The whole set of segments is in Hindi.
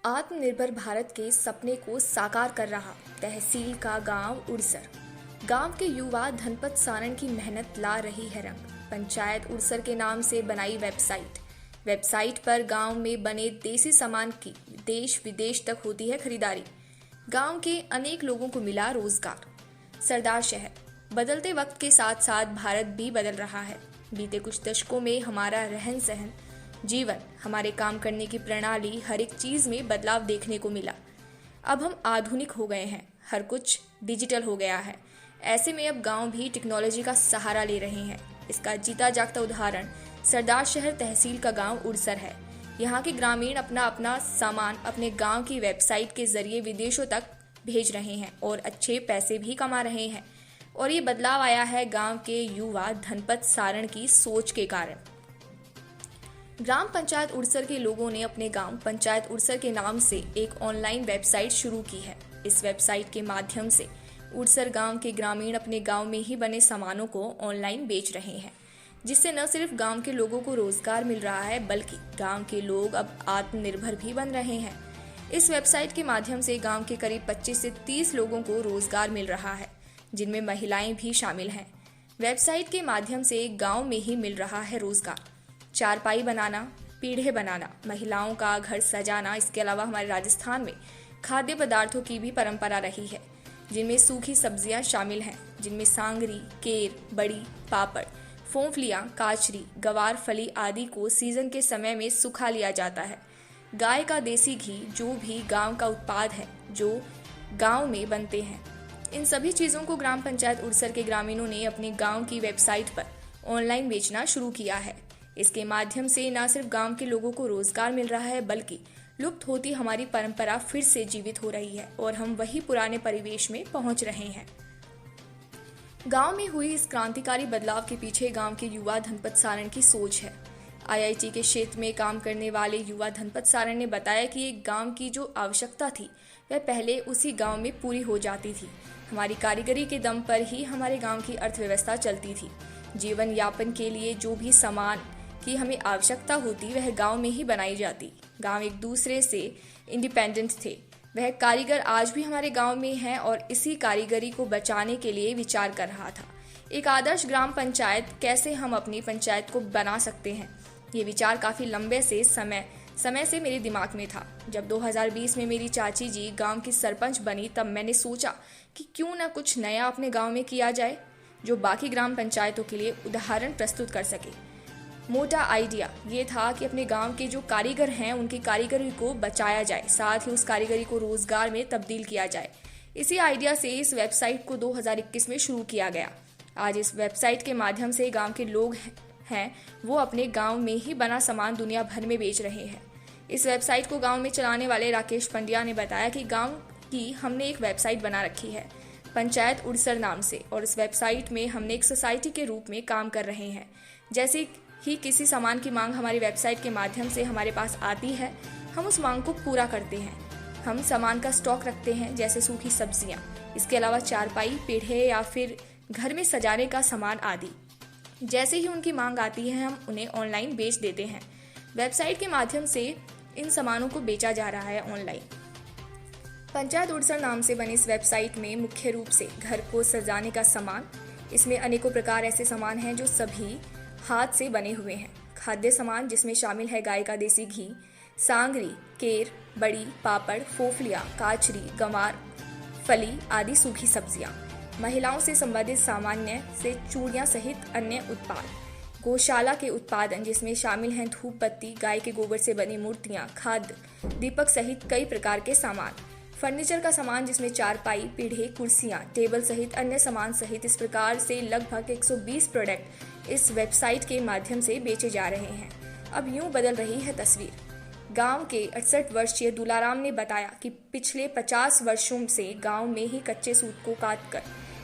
आत्मनिर्भर भारत के सपने को साकार कर रहा तहसील का गांव उड़सर। गांव के युवा धनपत सारण की मेहनत ला रही है रंग। पंचायत उड़सर के नाम से बनाई वेबसाइट पर गांव में बने देसी सामान की देश विदेश तक होती है खरीदारी। गांव के अनेक लोगों को मिला रोजगार। सरदार शहर। बदलते वक्त के साथ साथ भारत भी बदल रहा है। बीते कुछ दशकों में हमारा रहन सहन, जीवन, हमारे काम करने की प्रणाली, हर एक चीज में बदलाव देखने को मिला। अब हम आधुनिक हो गए हैं, हर कुछ डिजिटल हो गया है। ऐसे में अब गांव भी टेक्नोलॉजी का सहारा ले रहे हैं। इसका जीता जागता उदाहरण सरदार शहर तहसील का गांव उड़सर है। यहाँ के ग्रामीण अपना अपना सामान अपने गांव की वेबसाइट के जरिए विदेशों तक भेज रहे हैं और अच्छे पैसे भी कमा रहे हैं। और ये बदलाव आया है गांव के युवा धनपत सारण की सोच के कारण। ग्राम पंचायत उड़सर के लोगों ने अपने गांव पंचायत उड़सर के नाम से एक ऑनलाइन वेबसाइट शुरू की है। इस वेबसाइट के माध्यम से उड़सर गांव के ग्रामीण अपने गांव में ही बने सामानों को ऑनलाइन बेच रहे हैं, जिससे न सिर्फ गांव के लोगों को रोजगार मिल रहा है, बल्कि गांव के लोग अब आत्मनिर्भर भी बन रहे हैं। इस वेबसाइट के माध्यम से गांव के करीब 25 से 30 लोगों को रोजगार मिल रहा है, जिनमें महिलाएं भी शामिल हैं। वेबसाइट के माध्यम से गांव में ही मिल रहा है रोजगार। चारपाई बनाना, पीढ़े बनाना, महिलाओं का घर सजाना। इसके अलावा हमारे राजस्थान में खाद्य पदार्थों की भी परंपरा रही है, जिनमें सूखी सब्जियां शामिल हैं, जिनमें सांगरी, केर, बड़ी, पापड़, फोंफलियां, काचरी, गवार फली आदि को सीजन के समय में सुखा लिया जाता है। गाय का देसी घी, जो भी गांव का उत्पाद है, जो गांव में बनते हैं। इन सभी चीजों को ग्राम पंचायत उड़सर के ग्रामीणों ने अपने गांव की वेबसाइट पर ऑनलाइन बेचना शुरू किया है। इसके माध्यम से न सिर्फ गांव के लोगों को रोजगार मिल रहा है, बल्कि लुप्त होती हमारी परंपरा फिर से जीवित हो रही है और हम वही पुराने परिवेश में पहुंच रहे हैं। गांव में हुई इस क्रांतिकारी बदलाव के पीछे गांव के युवा धनपत सारण की सोच है। आईआईटी के क्षेत्र में काम करने वाले युवा धनपत सारण ने बताया कि एक गांव की जो आवश्यकता थी, वह पहले उसी गांव में पूरी हो जाती थी। हमारी कारीगरी के दम पर ही हमारे गांव की अर्थव्यवस्था चलती थी। जीवन यापन के लिए जो भी सामान की हमें आवश्यकता होती, वह गांव में ही बनाई जाती। गांव एक दूसरे से इंडिपेंडेंट थे। वह कारीगर आज भी हमारे गांव में हैं और इसी कारीगरी को बचाने के लिए विचार कर रहा था। एक आदर्श ग्राम पंचायत कैसे हम अपनी पंचायत को बना सकते हैं, ये विचार काफी लंबे से समय से मेरे दिमाग में था। जब 2020 में मेरी चाची जी गांव की सरपंच बनी, तब मैंने सोचा कि क्यों ना कुछ नया अपने गांव में किया जाए, जो बाकी ग्राम पंचायतों के लिए उदाहरण प्रस्तुत कर सके। मोटा आइडिया ये था कि अपने गांव के जो कारीगर हैं, उनकी कारीगरी को बचाया जाए, साथ ही उस कारीगरी को रोजगार में तब्दील किया जाए। इसी आइडिया से इस वेबसाइट को 2021 में शुरू किया गया। आज इस वेबसाइट के माध्यम से गांव के लोग हैं, वो अपने गांव में ही बना सामान दुनिया भर में बेच रहे हैं। इस वेबसाइट को गांव में चलाने वाले राकेश पंड्या ने बताया कि गांव की हमने एक वेबसाइट बना रखी है पंचायत उड़सर नाम से, और इस वेबसाइट में हमने एक सोसाइटी के रूप में काम कर रहे हैं। जैसे ही किसी सामान की मांग हमारी वेबसाइट के माध्यम से हमारे पास आती है, हम उस मांग को पूरा करते हैं। हम सामान का स्टॉक रखते हैं, जैसे सूखी सब्जियां, इसके अलावा चारपाई, पीढ़े या फिर घर में सजाने का सामान आदि। जैसे ही उनकी मांग आती है, हम उन्हें ऑनलाइन बेच देते हैं। वेबसाइट के माध्यम से इन सामानों को बेचा जा रहा है ऑनलाइन। पंचायत उड़सर नाम से बनी इस वेबसाइट में मुख्य रूप से घर को सजाने का सामान, इसमें अनेकों प्रकार ऐसे सामान हैं जो सभी हाथ से बने हुए हैं। खाद्य सामान, जिसमें शामिल है गाय का देसी घी, सांगरी, केर, बड़ी, पापड़, फोफलियां, काचरी, गंवार फली आदि सूखी सब्जियां। महिलाओं से संबंधित सामान्य से चूड़ियां सहित अन्य उत्पाद। गौशाला के उत्पादन, जिसमें शामिल हैं धूप बत्ती, गाय के गोबर से बनी मूर्तियां, खाद्य, दीपक सहित कई प्रकार के सामान। फर्नीचर का सामान, जिसमें चारपाई, पीढ़े, कुर्सियां, टेबल सहित अन्य सामान सहित इस प्रकार से लगभग 120 प्रोडक्ट इस वेबसाइट के माध्यम से बेचे जा रहे हैं। अब यूं बदल रही है तस्वीर। गांव के 68 वर्षीय दुलाराम ने बताया कि पिछले 50 वर्षों से गांव में ही कच्चे सूत को काटकर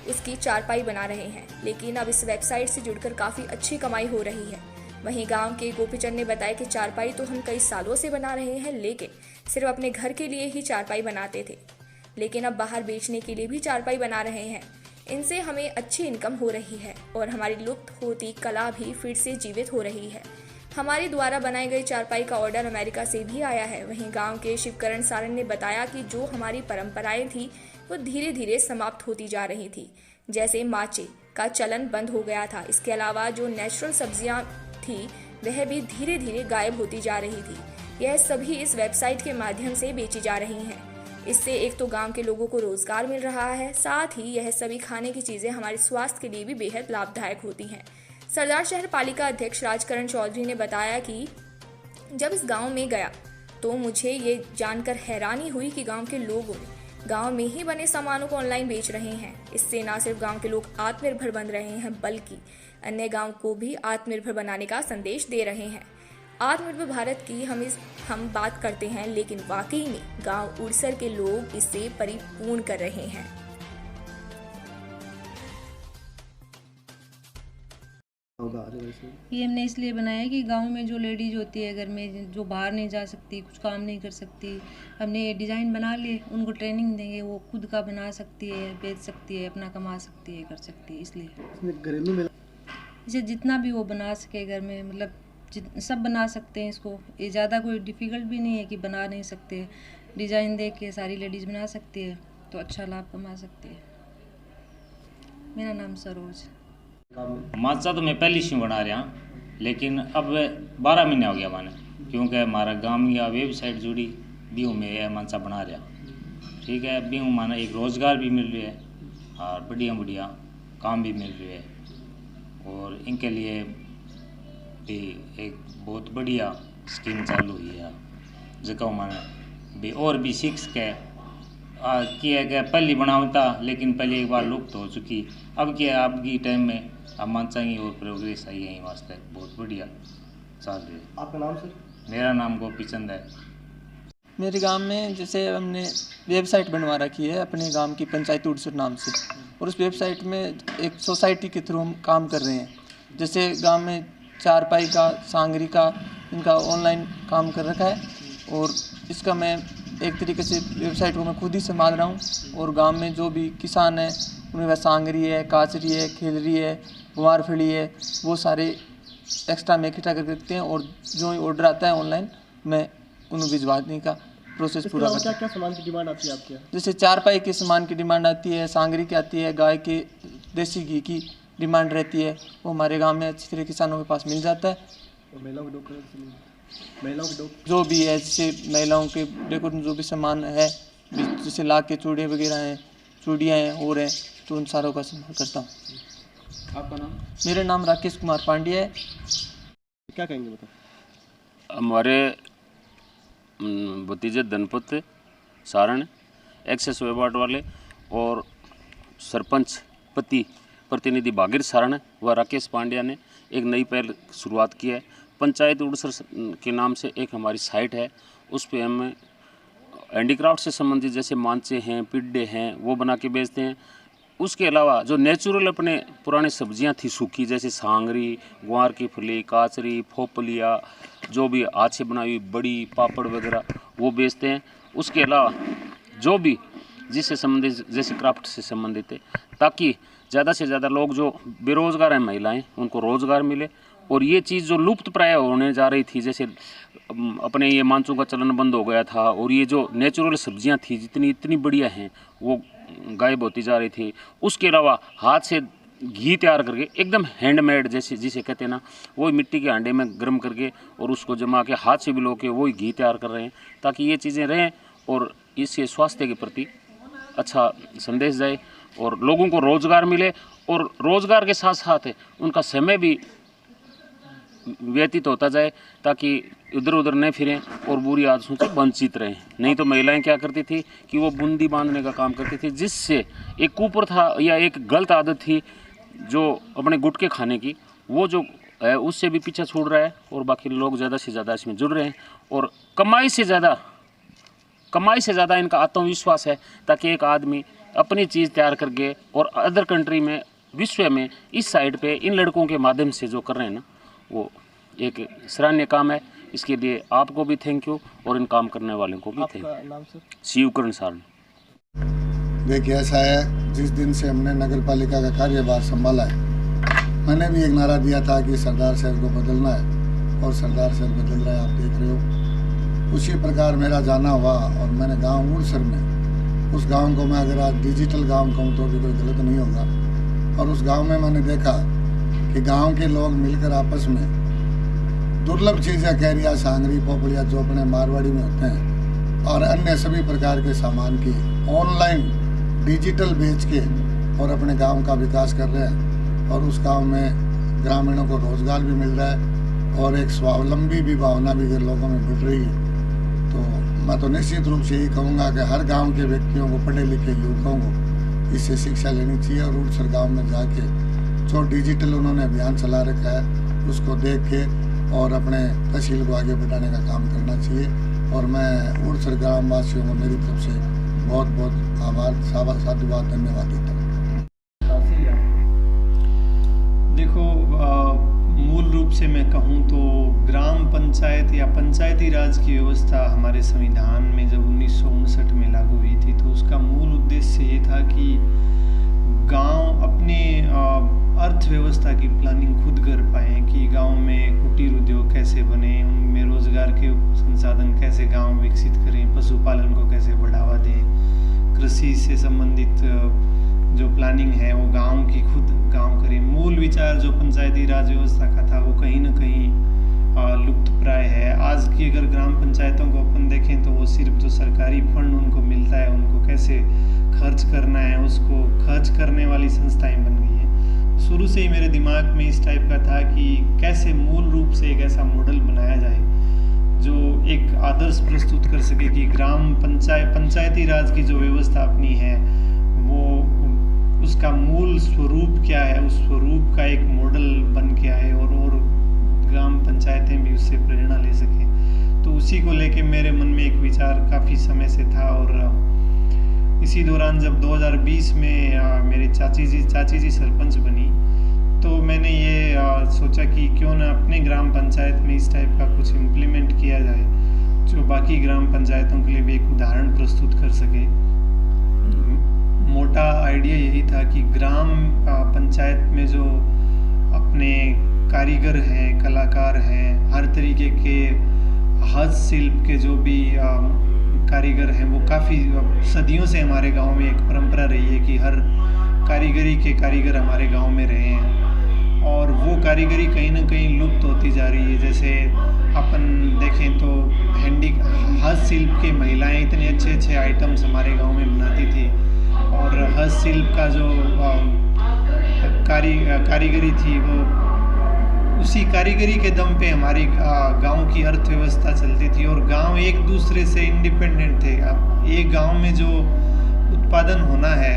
उसकी चारपाई बना रहे हैं, लेकिन अब इस वेबसाइट से जुड़कर काफी अच्छी कमाई हो रही है। वहीं गांव के गोपीचंद ने बताया कि चारपाई तो हम कई सालों से बना रहे हैं, लेकिन सिर्फ अपने घर के लिए ही चारपाई बनाते थे, लेकिन अब बाहर बेचने के लिए भी चारपाई बना रहे हैं। इनसे हमें अच्छी इनकम हो रही है और हमारी लुप्त होती कला भी फिर से जीवित हो रही है। हमारे द्वारा बनाई गई चारपाई का ऑर्डर अमेरिका से भी आया है। वहीं गांव के शिवकरण सारण ने बताया कि जो हमारी परंपराएं थी वो धीरे धीरे समाप्त होती जा रही थी, जैसे माचे का चलन बंद हो गया था। इसके अलावा जो नेचुरल सब्जियां थी वह भी धीरे धीरे गायब होती जा रही थी। यह सभी इस वेबसाइट के माध्यम से बेची जा रही हैं। इससे एक तो गांव के लोगों को रोजगार मिल रहा है, साथ ही यह सभी खाने की चीजें हमारे स्वास्थ्य के लिए भी बेहद लाभदायक होती हैं। सरदार शहर पालिका अध्यक्ष राजकरण चौधरी ने बताया कि जब इस गांव में गया तो मुझे ये जानकर हैरानी हुई कि गांव के लोगों गांव में ही बने सामानों को ऑनलाइन बेच रहे हैं। इससे न सिर्फ गांव के लोग आत्मनिर्भर बन रहे हैं बल्कि अन्य गांव को भी आत्मनिर्भर बनाने का संदेश दे रहे हैं। आत्मनिर्भर भारत की हम बात करते हैं, लेकिन वाकई में गांव उड़सर के लोग इसे परिपूर्ण कर रहे हैं। ये हमने इसलिए बनाया है कि गांव में जो लेडीज होती है घर में, जो बाहर नहीं जा सकती, कुछ काम नहीं कर सकती, हमने ये डिज़ाइन बना लिए, उनको ट्रेनिंग देंगे, वो खुद का बना सकती है, बेच सकती है, अपना कमा सकती है, कर सकती है। इसलिए घरेलू में इसे जितना भी वो बना सके घर में, मतलब सब बना सकते हैं इसको। ये ज़्यादा कोई डिफ़िकल्ट भी नहीं है कि बना नहीं सकते। डिज़ाइन देख के सारी लेडीज़ बना सकती है तो अच्छा लाभ कमा सकती है। मेरा नाम सरोज। माचा तो मैं पहले से बना रहा, लेकिन अब 12 महीने हो गया माने, क्योंकि हमारा गांव या वेबसाइट जुड़ी बीहू में यह माचा बना रहा। ठीक है, बीहू माना एक रोज़गार भी मिल रहा है और बढ़िया बढ़िया काम भी मिल रहा है, और इनके लिए भी एक बहुत बढ़िया स्कीम चालू हुई है जो माने भी और भी सीख के किया गया। पहले बनावता लेकिन पहले एक बार लुप्त हो चुकी, अब क्या आपकी टाइम में अब मान चाहिए और प्रोग्रेस आई है वास्ते बहुत बढ़िया चल रही है। आपका नाम सर? मेरा नाम गोपी चंद है। मेरे गांव में जैसे हमने वेबसाइट बनवा रखी है अपने गांव की पंचायत उड़सर नाम से, और उस वेबसाइट में एक सोसाइटी के थ्रू हम काम कर रहे हैं। जैसे गांव में चारपाई का, सांगरी का, इनका ऑनलाइन काम कर रखा है, और इसका मैं एक तरीके से वेबसाइट को मैं खुद ही संभाल रहा हूँ। और गांव में जो भी किसान है उनमें सांगरी है, काचरी है, खेलरी है, गुमारफली है, वो सारे एक्स्ट्रा में इकट्ठा करके रखते हैं, और जो ऑर्डर आता है ऑनलाइन मैं उन्हें भिजवाने का प्रोसेस पूरा करता हूँ। क्या सामान की डिमांड आती है आपके यहाँ? जैसे चारपाई के सामान की डिमांड आती है, सांगरी की आती है, गाय के देसी घी की डिमांड रहती है, वो हमारे गांव में अच्छी तरह किसानों के पास मिल जाता है। और महिलाओं के जो भी है, जैसे महिलाओं के डेकोरेशन जो भी सामान है, जैसे लाख के चूड़े वगैरह हैं, चूड़ियाँ हैं और हैं, तो उन सारों का संभाल करता हूँ। आपका नाम? मेरा नाम राकेश कुमार पांड्या है। क्या कहेंगे बताओ? हमारे भतीजे धनपत सारण एक्सेस वेबार्ड वाले और सरपंच पति प्रतिनिधि भागीर सारण व राकेश पांड्या ने एक नई पहल शुरुआत की है। पंचायत उड़सर के नाम से एक हमारी साइट है, उस पर हम हैंडीक्राफ्ट से संबंधित जैसे मांचे हैं, पिड्डे हैं, वो बना के बेचते हैं। उसके अलावा जो नेचुरल अपने पुरानी सब्जियां थी सूखी, जैसे सांगरी, ग्वार की फली, काचरी, फोपलिया, जो भी हाथ से बनाई हुई बड़ी, पापड़ वगैरह, वो बेचते हैं। उसके अलावा जो भी जिससे संबंधित जैसे क्राफ्ट से संबंधित है, ताकि ज़्यादा से ज़्यादा लोग जो बेरोज़गार हैं महिलाएं, उनको रोज़गार मिले। और ये चीज़ जो लुप्त प्राय होने जा रही थी, जैसे अपने ये मांचों का चलन बंद हो गया था, और ये जो नेचुरल सब्जियां थी जितनी इतनी बढ़िया हैं वो गायब होती जा रही थी। उसके अलावा हाथ से घी तैयार करके एकदम हैंडमेड, जैसे जिसे कहते हैं ना, वो मिट्टी के हांडे में गर्म करके और उसको जमा के हाथ से भी लो के वही घी तैयार कर रहे हैं, ताकि ये चीज़ें रहें और इससे स्वास्थ्य के प्रति अच्छा संदेश जाए और लोगों को रोज़गार मिले, और रोज़गार के साथ साथ उनका समय भी व्यतीत होता जाए, ताकि इधर उधर न फिरें और बुरी आदतों से वंचित रहें। नहीं तो महिलाएं क्या करती थी कि वो बूंदी बांधने का काम करती थी, जिससे एक कुप्रथा या एक गलत आदत थी जो अपने गुटके खाने की, वो जो है उससे भी पीछा छूट रहा है, और बाकी लोग ज़्यादा से ज़्यादा इसमें जुड़ रहे हैं। और कमाई से ज़्यादा इनका आत्मविश्वास है, ताकि एक आदमी अपनी चीज़ तैयार करके और अदर कंट्री में, विश्व में इस साइड पे इन लड़कों के माध्यम से जो कर रहे हैं ना, वो एक सराहनीय काम है। इसके लिए आपको भी थैंक यू और इन काम करने वालों को भी थैंक यू। नाम सर? शिवकरण सारण। देखिए, ऐसा है, जिस दिन से हमने नगर पालिका का कार्यभार संभाला है, मैंने भी एक नारा दिया था कि सरदार शहर को बदलना है, और सरदार शहर बदल रहा है, आप देख रहे हो। उसी प्रकार मेरा जाना हुआ और मैंने गांव उड़सर में, उस गांव को मैं अगर आज डिजिटल गांव कहूँ तो भी कोई गलत नहीं होगा। और उस गांव में मैंने देखा कि गांव के लोग मिलकर आपस में दुर्लभ चीज़ें, कैरिया, सांगरी, पोपड़िया जो अपने मारवाड़ी में होते हैं और अन्य सभी प्रकार के सामान की ऑनलाइन डिजिटल बेच के और अपने गांव का विकास कर रहे हैं। और उस गांव में ग्रामीणों को रोजगार भी मिल रहा है और एक स्वावलंबी भी भावना भी लोगों में बढ़ रही है। तो मैं तो निश्चित रूप से यही कहूँगा कि हर गांव के व्यक्तियों को, पढ़े लिखे युवकों को इससे शिक्षा लेनी चाहिए और उड़सर गाँव में जाके जो डिजिटल उन्होंने अभियान चला रखा है उसको देख के और अपने तहसील को आगे बढ़ाने का काम करना चाहिए। और मैं उड़सर ग्राम वासियों को मेरी तरफ से बहुत बहुत आभार, साधुवाद, धन्यवाद देता हूँ। देखो, मूल रूप से मैं कहूँ तो ग्राम पंचायत या पंचायती राज की व्यवस्था हमारे संविधान में जब 1959 में लागू हुई थी तो उसका मूल उद्देश्य ये था कि गांव अपने अर्थव्यवस्था की प्लानिंग खुद कर पाएँ, कि गांव में कुटीर उद्योग कैसे बने, उनमें रोजगार के संसाधन कैसे गांव विकसित करें, पशुपालन को कैसे बढ़ावा दें, कृषि से संबंधित जो प्लानिंग है वो गांव की खुद गांव करें। मूल विचार जो पंचायती राज व्यवस्था का था वो कहीं ना कहीं लुप्त प्राय है। आज की अगर ग्राम पंचायतों को अपन देखें तो वो सिर्फ जो सरकारी फंड उनको मिलता है उनको कैसे खर्च करना है, उसको खर्च करने वाली संस्थाएं बन गई हैं। शुरू से ही मेरे दिमाग में इस टाइप का था कि कैसे मूल रूप से एक ऐसा मॉडल बनाया जाए जो एक आदर्श प्रस्तुत कर सके कि ग्राम पंचायती राज की जो व्यवस्था अपनी है वो उसका मूल स्वरूप क्या है, उस स्वरूप का एक मॉडल बन के आए और ग्राम पंचायतें भी उससे प्रेरणा ले सकें। तो उसी को लेके मेरे मन में एक विचार काफ़ी समय से था। और इसी दौरान जब 2020 में मेरे चाची जी सरपंच बनी तो मैंने ये सोचा कि क्यों ना अपने ग्राम पंचायत में इस टाइप का कुछ इम्प्लीमेंट किया जाए जो बाकी ग्राम पंचायतों के लिए भी एक उदाहरण प्रस्तुत कर सके। मोटा आइडिया यही था कि ग्राम पंचायत में जो अपने कारीगर हैं, कलाकार हैं, हर तरीके के हस्तशिल्प के जो भी कारीगर हैं, वो काफ़ी सदियों से हमारे गांव में एक परंपरा रही है कि हर कारीगरी के कारीगर हमारे गांव में रहे हैं और वो कारीगरी कहीं ना कहीं लुप्त होती जा रही है। जैसे अपन देखें तो हस्तशिल्प की महिलाएं इतने अच्छे अच्छे आइटम्स हमारे गांव में बनाती थी और हस्तशिल्प का जो कारीगरी थी वो उसी कारीगरी के दम पे हमारी गांव की अर्थव्यवस्था चलती थी और गांव एक दूसरे से इंडिपेंडेंट थे। अब एक गांव में जो उत्पादन होना है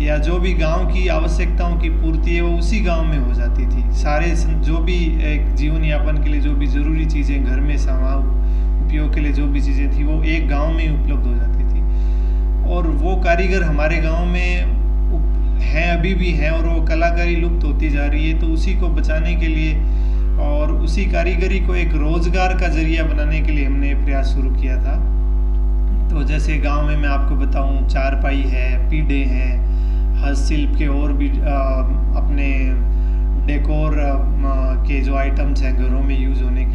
या जो भी गांव की आवश्यकताओं की पूर्ति है वो उसी गांव में हो जाती थी। सारे जो भी एक जीवन यापन के लिए जो भी ज़रूरी चीज़ें, घर में सामान उपयोग के लिए जो भी चीज़ें थी वो एक गाँव में ही उपलब्ध हो जाती थी। और वो कारीगर हमारे गाँव में हैं, अभी भी हैं और वो कलाकारी लुप्त होती जा रही है। तो उसी को बचाने के लिए और उसी कारीगरी को एक रोजगार का जरिया बनाने के लिए हमने प्रयास शुरू किया था। तो जैसे गांव में मैं आपको बताऊं, चारपाई है, पीढ़े हैं, हस्तशिल्प के और भी अपने डेकोर के जो आइटम्स हैं घरों में यूज़ होने की